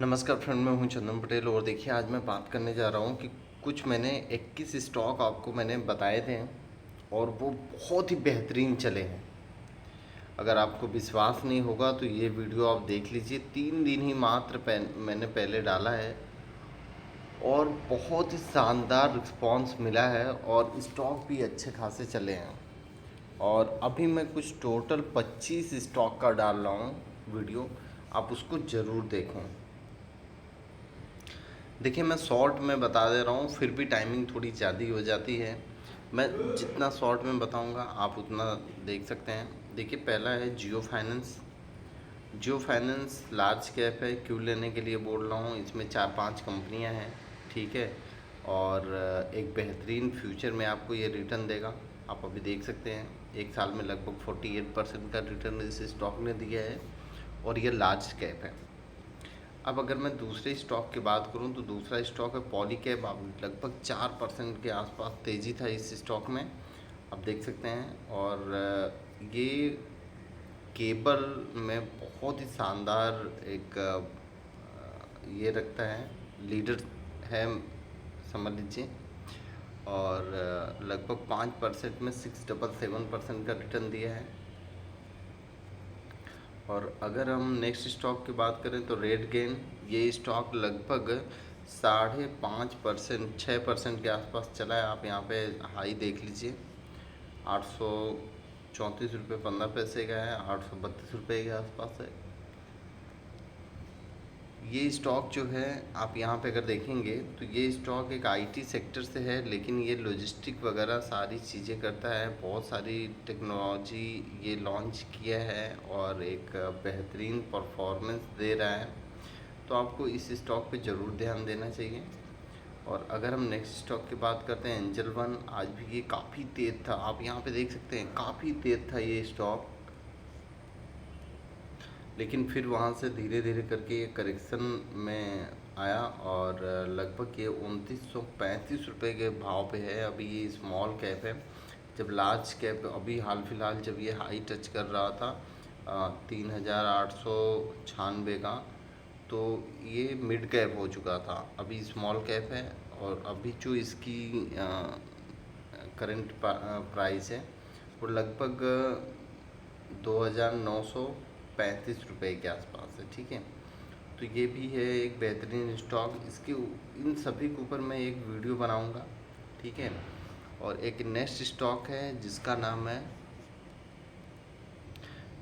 नमस्कार फ्रेंड, मैं हूं चंदन पटेल और देखिए आज मैं बात करने जा रहा हूं कि कुछ मैंने 21 स्टॉक आपको मैंने बताए थे और वो बहुत ही बेहतरीन चले हैं। अगर आपको विश्वास नहीं होगा तो ये वीडियो आप देख लीजिए। 3 दिन ही मात्र मैंने पहले डाला है और बहुत ही शानदार रिस्पांस मिला है और स्टॉक भी अच्छे खासे चले हैं। और अभी मैं कुछ टोटल 25 स्टॉक का डाल रहा हूँ वीडियो, आप उसको ज़रूर देखें। देखिए मैं शॉर्ट में बता दे रहा हूँ, फिर भी टाइमिंग थोड़ी ज़्यादा हो जाती है। मैं जितना शॉर्ट में बताऊँगा आप उतना देख सकते हैं। देखिए पहला है जियो फाइनेंस। जियो फाइनेंस लार्ज कैप है, क्यों लेने के लिए बोल रहा हूँ, इसमें 4-5 कंपनियाँ हैं, ठीक है। और एक बेहतरीन फ्यूचर में आपको ये रिटर्न देगा। आप अभी देख सकते हैं 1 साल में लगभग 48% का रिटर्न इस स्टॉक ने दिया है और ये लार्ज कैप है। अब अगर मैं दूसरे स्टॉक की बात करूं तो दूसरा स्टॉक है पॉलीकैब। आप लगभग 4% के आसपास तेज़ी था इस स्टॉक में, आप देख सकते हैं। और ये केबल में बहुत ही शानदार एक ये रखता है, लीडर है समझ लीजिए। और लगभग 5% में 677% का रिटर्न दिया है। और अगर हम नेक्स्ट स्टॉक की बात करें तो रेड गेन, ये स्टॉक लगभग 5.5% 6% के आसपास चला है। आप यहाँ पे हाई देख लीजिए, 834 रुपये 15 पैसे का है, 832 रुपये के आसपास है। ये स्टॉक जो है आप यहाँ पे अगर देखेंगे तो ये स्टॉक एक आईटी सेक्टर से है, लेकिन ये लॉजिस्टिक वगैरह सारी चीज़ें करता है। बहुत सारी टेक्नोलॉजी ये लॉन्च किया है और एक बेहतरीन परफॉर्मेंस दे रहा है, तो आपको इस स्टॉक पे ज़रूर ध्यान देना चाहिए। और अगर हम नेक्स्ट स्टॉक की बात करते हैं एंजल वन, आज भी ये काफ़ी तेज़ था, आप यहाँ पे देख सकते हैं काफ़ी तेज़ था ये स्टॉक, लेकिन फिर वहाँ से धीरे धीरे करके ये करेक्शन में आया और लगभग ये 2935 रुपये के भाव पे है। अभी ये स्मॉल कैप है, जब लार्ज कैप अभी हाल फिलहाल जब ये हाई टच कर रहा था 3896 का, तो ये मिड कैप हो चुका था, अभी स्मॉल कैप है। और अभी जो इसकी करंट प्राइस है वो लगभग 2935 रुपये के आसपास है, ठीक है। तो ये भी है एक बेहतरीन स्टॉक। इसके इन सभी के ऊपर मैं एक वीडियो बनाऊंगा, ठीक है। और एक नेक्स्ट स्टॉक है जिसका नाम है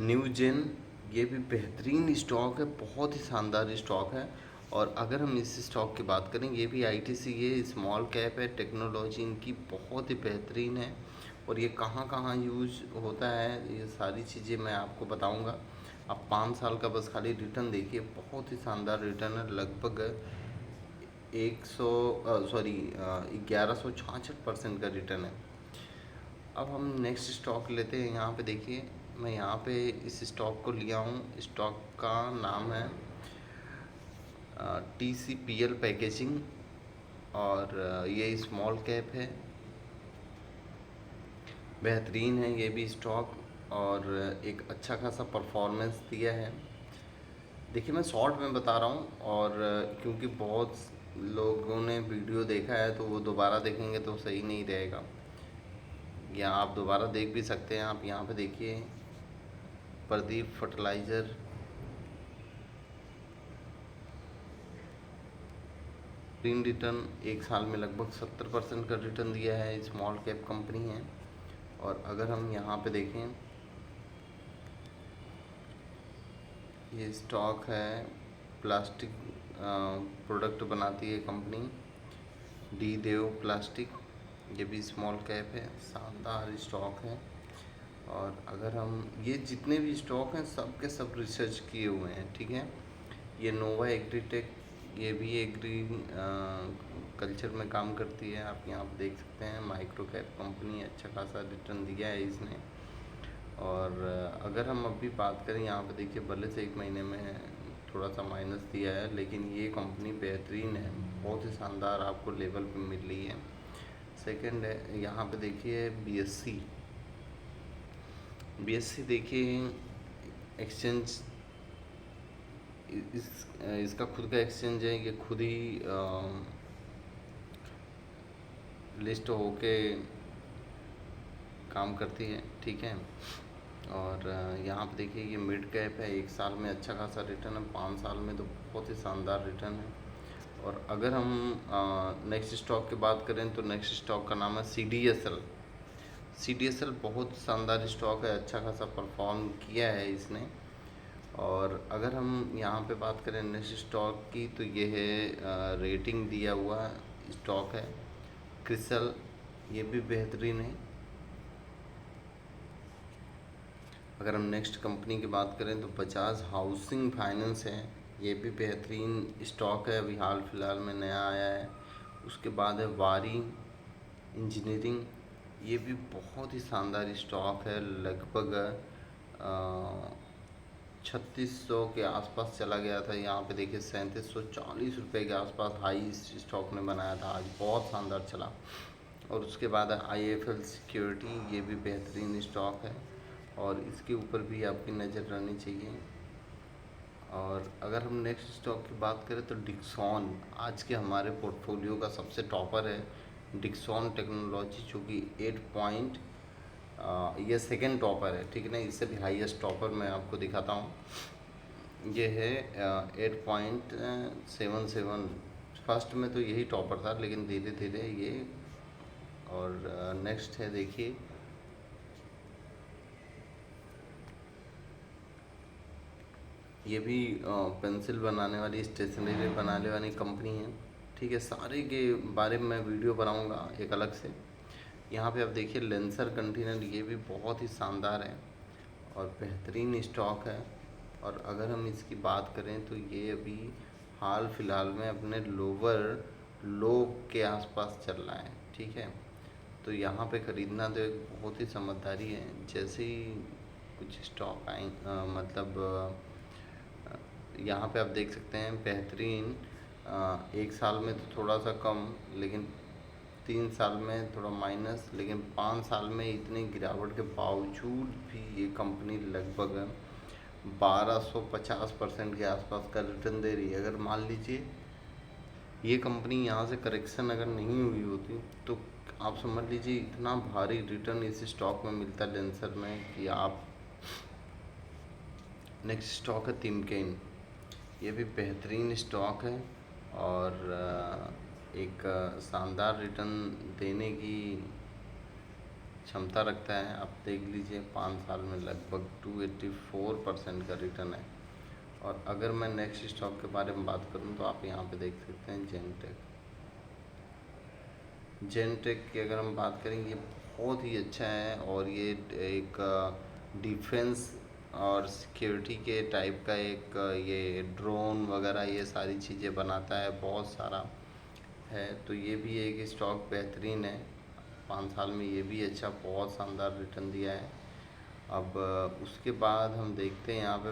न्यूजेन। ये भी बेहतरीन स्टॉक है, बहुत ही शानदार स्टॉक है। और अगर हम इस स्टॉक की बात करें, ये भी आईटीसी, ये स्मॉल कैप है, टेक्नोलॉजी इनकी बहुत ही बेहतरीन है। और ये कहाँ कहाँ यूज होता है ये सारी चीज़ें मैं आपको बताऊंगा। आप 5 साल का बस खाली रिटर्न देखिए, बहुत ही शानदार रिटर्न है, लगभग 1166% का रिटर्न है। अब हम नेक्स्ट स्टॉक लेते हैं। यहाँ पे देखिए मैं यहाँ पे इस स्टॉक को लिया हूँ, स्टॉक का नाम है TCPL पैकेजिंग और ये स्मॉल कैप है, बेहतरीन है ये भी स्टॉक और एक अच्छा खासा परफॉर्मेंस दिया है। देखिए मैं शॉर्ट में बता रहा हूँ और क्योंकि बहुत लोगों ने वीडियो देखा है तो वो दोबारा देखेंगे तो सही नहीं रहेगा, या आप दोबारा देख भी सकते हैं। आप यहाँ पे देखिए प्रदीप फर्टिलाइज़र, ग्रीन रिटर्न 1 साल में लगभग 70% का रिटर्न दिया है, स्मॉल कैप कंपनी है। और अगर हम यहाँ पे देखें, ये स्टॉक है प्लास्टिक प्रोडक्ट बनाती है कंपनी डी देव प्लास्टिक, ये भी स्मॉल कैप है, शानदार स्टॉक है। और अगर हम ये जितने भी स्टॉक हैं सब के सब रिसर्च किए हुए हैं, ठीक है। ये नोवा एग्रीटेक, ये भी एग्री कल्चर में काम करती है, आप यहाँ पर देख सकते हैं। माइक्रो कैप कंपनी, अच्छा खासा रिटर्न दिया है इसने। और अगर हम अभी बात करें यहाँ पे देखिए, भले से 1 महीने में थोड़ा सा माइनस दिया है, लेकिन ये कंपनी बेहतरीन है, बहुत ही शानदार आपको लेवल पे मिल रही है। सेकंड है यहाँ पे देखिए BSC। BSC देखिए एक्सचेंज इसका खुद का एक्सचेंज है, ये खुद ही लिस्ट होके काम करती है, ठीक है। और यहाँ पे देखिए ये मिड कैप है, 1 साल में अच्छा खासा रिटर्न है, 5 साल में तो बहुत ही शानदार रिटर्न है। और अगर हम नेक्स्ट स्टॉक की बात करें तो नेक्स्ट स्टॉक का नाम है CDSL। CDSL बहुत शानदार स्टॉक है, अच्छा खासा परफॉर्म किया है इसने। और अगर हम यहाँ पे बात करें नेक्स्ट स्टॉक की तो ये है रेटिंग दिया हुआ स्टॉक है क्रिसल, ये भी बेहतरीन है। अगर हम नेक्स्ट कंपनी की बात करें तो बजाज हाउसिंग फाइनेंस है, ये भी बेहतरीन स्टॉक है, अभी हाल फिलहाल में नया आया है। उसके बाद है वारी इंजीनियरिंग, ये भी बहुत ही शानदार स्टॉक है, लगभग 3600 के आसपास चला गया था। यहाँ पे देखिए 3740 रुपये के आसपास हाई इस स्टॉक ने बनाया था, आज बहुत शानदार चला। और उसके बाद है IIFL सिक्योरिटी, ये भी बेहतरीन स्टॉक है और इसके ऊपर भी आपकी नज़र रहनी चाहिए। और अगर हम नेक्स्ट स्टॉक की बात करें तो डिक्सॉन आज के हमारे पोर्टफोलियो का सबसे टॉपर है। डिक्सॉन टेक्नोलॉजी जो कि 8 पॉइंट ये सेकंड टॉपर है, ठीक है ना। इससे भी हाईएस्ट टॉपर मैं आपको दिखाता हूँ, ये है 8.77। फर्स्ट में तो यही टॉपर था, लेकिन धीरे धीरे ये। और नेक्स्ट है देखिए ये भी पेंसिल बनाने वाली, स्टेशनरी बनाने वाली कंपनी है, ठीक है। सारे के बारे में मैं वीडियो बनाऊंगा एक अलग से। यहाँ पे आप देखिए लेंसर कंटेनर, ये भी बहुत ही शानदार है और बेहतरीन स्टॉक है। और अगर हम इसकी बात करें तो ये अभी हाल फिलहाल में अपने लोअर लो के आसपास चल रहा है, ठीक है। तो यहाँ पे ख़रीदना तो एक बहुत ही समझदारी है। जैसे ही कुछ स्टॉक आए यहाँ पे आप देख सकते हैं बेहतरीन, 1 साल में तो थोड़ा सा कम, लेकिन 3 साल में थोड़ा माइनस, लेकिन 5 साल में इतनी गिरावट के बावजूद भी ये कंपनी लगभग 1250% के आसपास का रिटर्न दे रही है। अगर मान लीजिए ये कंपनी यहाँ से करेक्शन अगर नहीं हुई होती तो आप समझ लीजिए इतना भारी रिटर्न इस स्टॉक में मिलता लेंसर में कि आप। नेक्स्ट स्टॉक है तिमकेन, ये भी बेहतरीन स्टॉक है और एक शानदार रिटर्न देने की क्षमता रखता है। आप देख लीजिए 5 साल में लगभग 284% का रिटर्न है। और अगर मैं नेक्स्ट स्टॉक के बारे में बात करूं तो आप यहाँ पे देख सकते हैं जेनटेक की अगर हम बात करें ये बहुत ही अच्छा है और ये एक डिफेंस और सिक्योरिटी के टाइप का एक ये ड्रोन वगैरह ये सारी चीज़ें बनाता है, बहुत सारा है। तो ये भी एक स्टॉक बेहतरीन है, 5 साल में ये भी अच्छा बहुत शानदार रिटर्न दिया है। अब उसके बाद हम देखते हैं यहाँ पे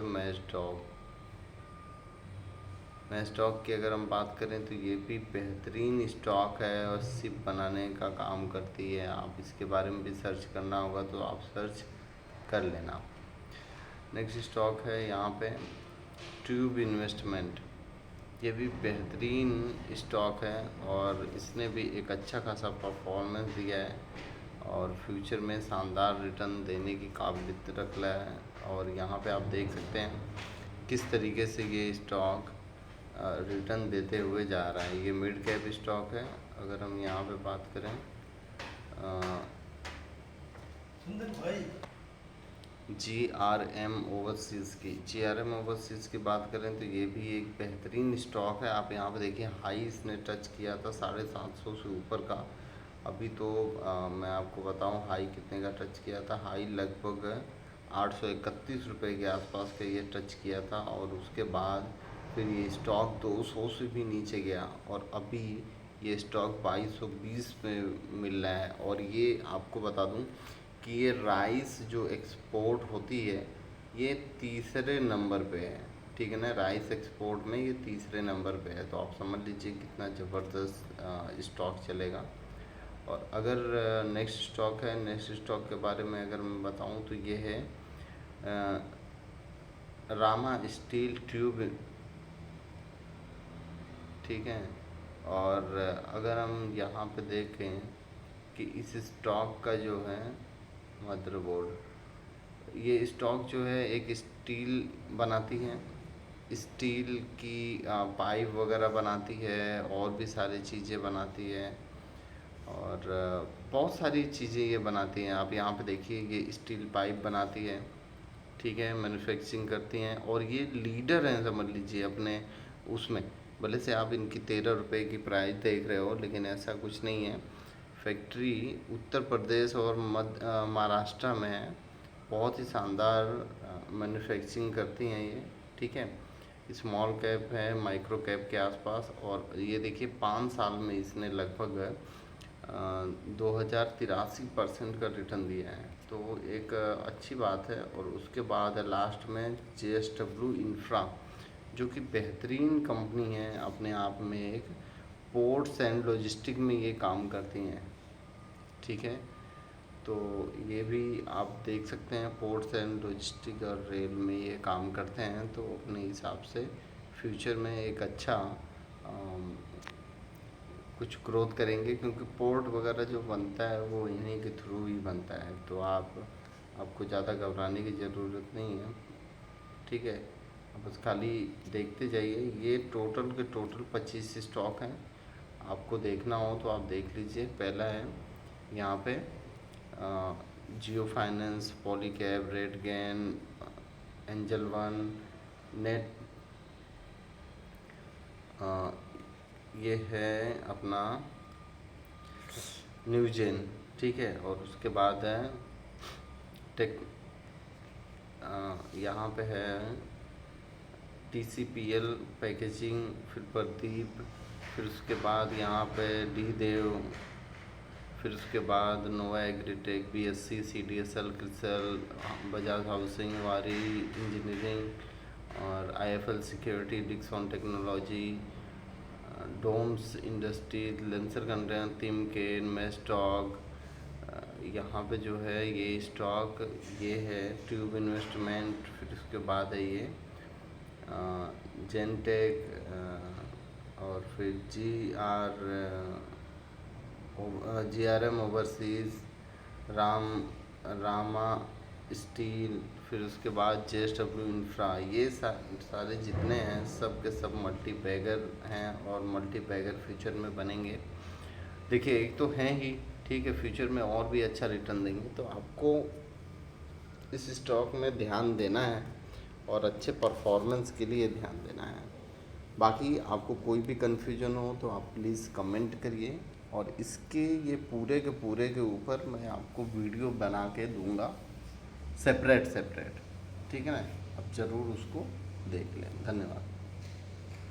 मैस्टॉक की अगर हम बात करें तो ये भी बेहतरीन स्टॉक है और सिप बनाने का काम करती है। आप इसके बारे में भी सर्च करना होगा तो आप सर्च कर लेना। नेक्स्ट स्टॉक है यहाँ पे ट्यूब इन्वेस्टमेंट, ये भी बेहतरीन स्टॉक है और इसने भी एक अच्छा खासा परफॉर्मेंस दिया है और फ्यूचर में शानदार रिटर्न देने की काबिलियत रख रहा है। और यहाँ पे आप देख सकते हैं किस तरीके से ये स्टॉक रिटर्न देते हुए जा रहा है। ये मिड कैप स्टॉक है। अगर हम यहाँ पे बात करें GRM ओवरसीज़ की बात करें तो ये भी एक बेहतरीन स्टॉक है। आप यहाँ पे देखिए हाई इसने टच किया था 750 से ऊपर का। अभी तो मैं आपको बताऊँ हाई कितने का टच किया था, हाई लगभग 831 रुपये के आसपास का ये टच किया था। और उसके बाद फिर ये स्टॉक 200 से भी नीचे गया और अभी ये स्टॉक 2220 में मिल रहा है। और ये आपको बता दूं कि ये राइस जो एक्सपोर्ट होती है ये तीसरे नंबर पे है, ठीक है ना। राइस एक्सपोर्ट में ये तीसरे नंबर पे है, तो आप समझ लीजिए कितना ज़बरदस्त स्टॉक चलेगा। और अगर नेक्स्ट स्टॉक है, नेक्स्ट स्टॉक के बारे में अगर मैं बताऊं तो ये है रामा स्टील ट्यूब ठीक है। और अगर हम यहाँ पे देखें कि इस स्टॉक का जो है मदरबोर्ड, ये स्टॉक जो है एक स्टील बनाती है, स्टील की पाइप वगैरह बनाती है, और भी सारी चीज़ें बनाती है, और बहुत सारी चीज़ें ये बनाती हैं। आप यहाँ पे देखिए, ये स्टील पाइप बनाती है, ठीक है, मैन्युफैक्चरिंग करती हैं, और ये लीडर हैं समझ लीजिए अपने उसमें। भले से आप इनकी 13 रुपए की प्राइस देख रहे हो, लेकिन ऐसा कुछ नहीं है। फैक्ट्री उत्तर प्रदेश और महाराष्ट्र में है। बहुत ही शानदार मैन्युफैक्चरिंग करती हैं ये, ठीक है। स्मॉल कैप है, माइक्रो कैप के आसपास। और ये देखिए 5 साल में इसने लगभग 2083% का रिटर्न दिया है, तो एक अच्छी बात है। और उसके बाद लास्ट में JSW इंफ्रा, जो कि बेहतरीन कंपनी है अपने आप में, एक पोर्ट्स एंड लॉजिस्टिक में ये काम करती हैं, ठीक है। तो ये भी आप देख सकते हैं, पोर्ट्स एंड लॉजिस्टिक और रेल में ये काम करते हैं, तो अपने हिसाब से फ्यूचर में एक अच्छा कुछ ग्रोथ करेंगे, क्योंकि पोर्ट वगैरह जो बनता है वो इन्हीं के थ्रू ही बनता है। तो आपको ज़्यादा घबराने की ज़रूरत नहीं है, ठीक है। आप बस खाली देखते जाइए। ये टोटल के टोटल 25 स्टॉक हैं। आपको देखना हो तो आप देख लीजिए। पहला है यहाँ पे Jio Finance, Polycab, RateGain, Angel One, net, ये है अपना न्यूजेन, ठीक है। और उसके बाद है टेक, यहाँ पे है TCPL पैकेजिंग, फिर प्रदीप, फिर उसके बाद यहाँ पे डी देव, फिर उसके बाद Nova Agritech, BSC, CDSL, CRISIL, Bajaj Housing, Waaree Engineering, और IFL Security, Dixon Technology, DOMS Industries, Lancer Container, Timken, Mastek. यहाँ पे जो है ये स्टॉक ये है ट्यूब इन्वेस्टमेंट। फिर उसके बाद है ये जेनटेक, और फिर GRM ओवरसीज़, रामा स्टील, फिर उसके बाद JSW इंफ्रा। ये सारे जितने हैं सब के सब मल्टी बैगर हैं, और मल्टी बैगर फ्यूचर में बनेंगे। देखिए एक तो हैं ही, ठीक है, फ्यूचर में और भी अच्छा रिटर्न देंगे, तो आपको इस स्टॉक में ध्यान देना है और अच्छे परफॉर्मेंस के लिए ध्यान देना है। बाकी आपको कोई भी कन्फ्यूजन हो तो आप प्लीज़ कमेंट करिए, और इसके ये पूरे के ऊपर मैं आपको वीडियो बना के दूंगा सेपरेट, ठीक है ना। आप ज़रूर उसको देख लें। धन्यवाद।